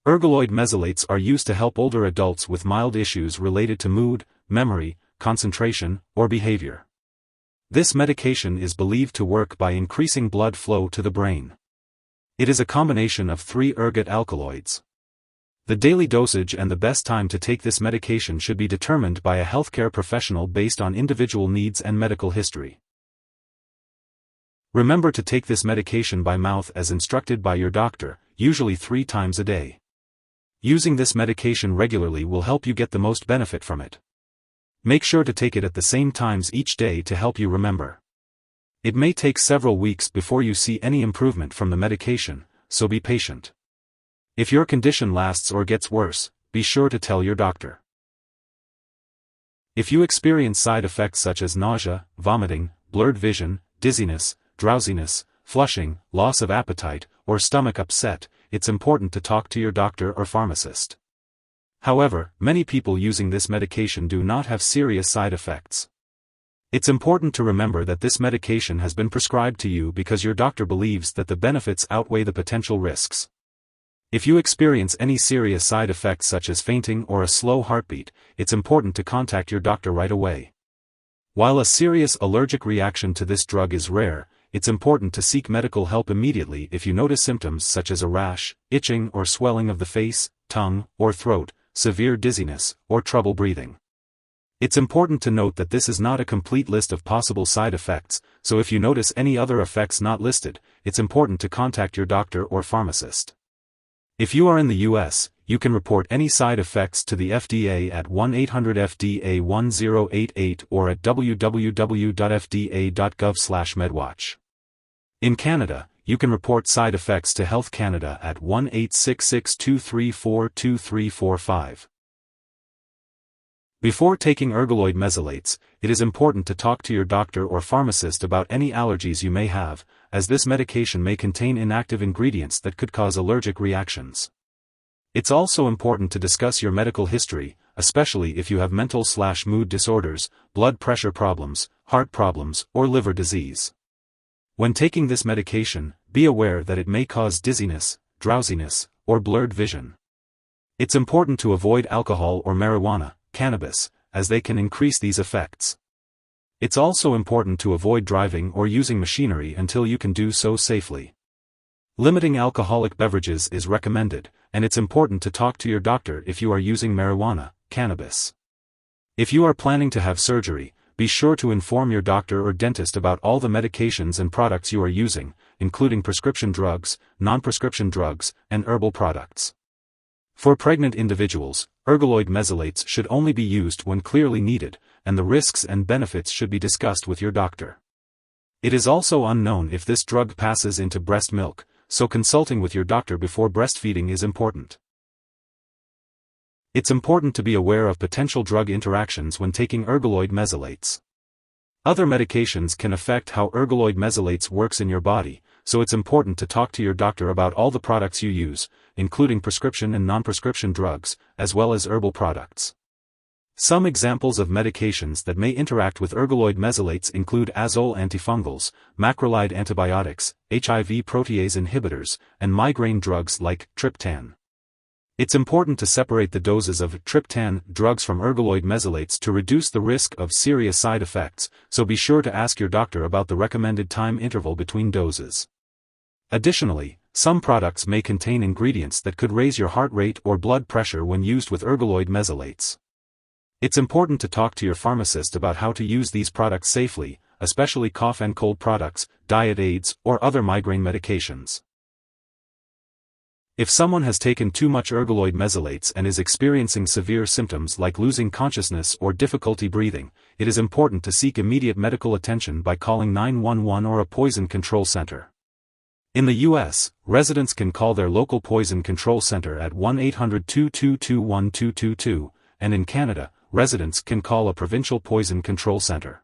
Ergoloid mesylates are used to help older adults with mild issues related to mood, memory, concentration, or behavior. This medication is believed to work by increasing blood flow to the brain. It is a combination of 3 ergot alkaloids. The daily dosage and the best time to take this medication should be determined by a healthcare professional based on individual needs and medical history. Remember to take this medication by mouth as instructed by your doctor, usually 3 times a day. Using this medication regularly will help you get the most benefit from it. Make sure to take it at the same times each day to help you remember. It may take several weeks before you see any improvement from the medication, so be patient. If your condition lasts or gets worse, be sure to tell your doctor. If you experience side effects such as nausea, vomiting, blurred vision, dizziness, drowsiness, flushing, loss of appetite, or stomach upset, it's important to talk to your doctor or pharmacist. However, many people using this medication do not have serious side effects. It's important to remember that this medication has been prescribed to you because your doctor believes that the benefits outweigh the potential risks. If you experience any serious side effects such as fainting or a slow heartbeat, it's important to contact your doctor right away. While a serious allergic reaction to this drug is rare, it's important to seek medical help immediately if you notice symptoms such as a rash, itching or swelling of the face, tongue, or throat, severe dizziness, or trouble breathing. It's important to note that this is not a complete list of possible side effects, so if you notice any other effects not listed, it's important to contact your doctor or pharmacist. If you are in the US, you can report any side effects to the FDA at 1-800-FDA-1088 or at www.fda.gov/medwatch. In Canada, you can report side effects to Health Canada at 1-866-234-2345. Before taking ergoloid mesylates, it is important to talk to your doctor or pharmacist about any allergies you may have, as this medication may contain inactive ingredients that could cause allergic reactions. It's also important to discuss your medical history, especially if you have mental/mood disorders, blood pressure problems, heart problems, or liver disease. When taking this medication, be aware that it may cause dizziness, drowsiness, or blurred vision. It's important to avoid alcohol or marijuana, cannabis, as they can increase these effects. It's also important to avoid driving or using machinery until you can do so safely. Limiting alcoholic beverages is recommended, and it's important to talk to your doctor if you are using marijuana, cannabis. If you are planning to have surgery, be sure to inform your doctor or dentist about all the medications and products you are using, including prescription drugs, non-prescription drugs, and herbal products. For pregnant individuals, ergoloid mesylates should only be used when clearly needed, and the risks and benefits should be discussed with your doctor. It is also unknown if this drug passes into breast milk, so consulting with your doctor before breastfeeding is important. It's important to be aware of potential drug interactions when taking ergoloid mesylates. Other medications can affect how ergoloid mesylates works in your body, so it's important to talk to your doctor about all the products you use, including prescription and non-prescription drugs, as well as herbal products. Some examples of medications that may interact with ergoloid mesylates include azole antifungals, macrolide antibiotics, HIV protease inhibitors, and migraine drugs like triptan. It's important to separate the doses of triptan drugs from ergoloid mesylates to reduce the risk of serious side effects, so be sure to ask your doctor about the recommended time interval between doses. Additionally, some products may contain ingredients that could raise your heart rate or blood pressure when used with ergoloid mesylates. It's important to talk to your pharmacist about how to use these products safely, especially cough and cold products, diet aids, or other migraine medications. If someone has taken too much ergoloid mesylates and is experiencing severe symptoms like losing consciousness or difficulty breathing, it is important to seek immediate medical attention by calling 911 or a poison control center. In the U.S., residents can call their local poison control center at 1-800-222-1222, and in Canada, residents can call a provincial poison control center.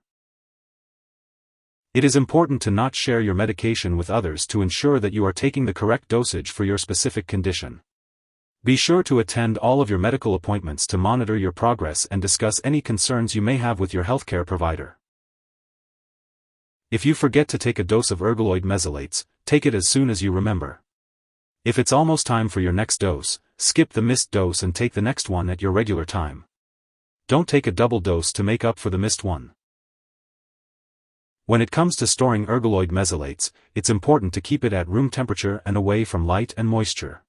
It is important to not share your medication with others to ensure that you are taking the correct dosage for your specific condition. Be sure to attend all of your medical appointments to monitor your progress and discuss any concerns you may have with your healthcare provider. If you forget to take a dose of ergoloid mesylates, take it as soon as you remember. If it's almost time for your next dose, skip the missed dose and take the next one at your regular time. Don't take a double dose to make up for the missed one. When it comes to storing ergoloid mesylates, it's important to keep it at room temperature and away from light and moisture.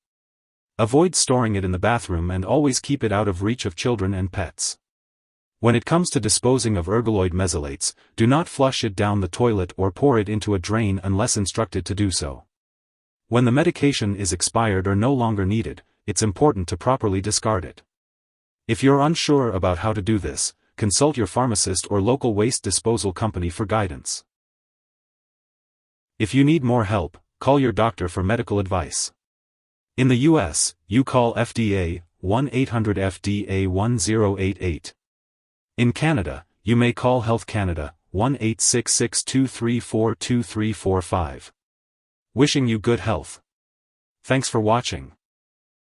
Avoid storing it in the bathroom and always keep it out of reach of children and pets. When it comes to disposing of ergoloid mesylates, do not flush it down the toilet or pour it into a drain unless instructed to do so. When the medication is expired or no longer needed, it's important to properly discard it. If you're unsure about how to do this, consult your pharmacist or local waste disposal company for guidance. If you need more help, call your doctor for medical advice. In the US, you call FDA, 1-800-FDA-1088. In Canada, you may call Health Canada, 1-866-234-2345. Wishing you good health. Thanks for watching.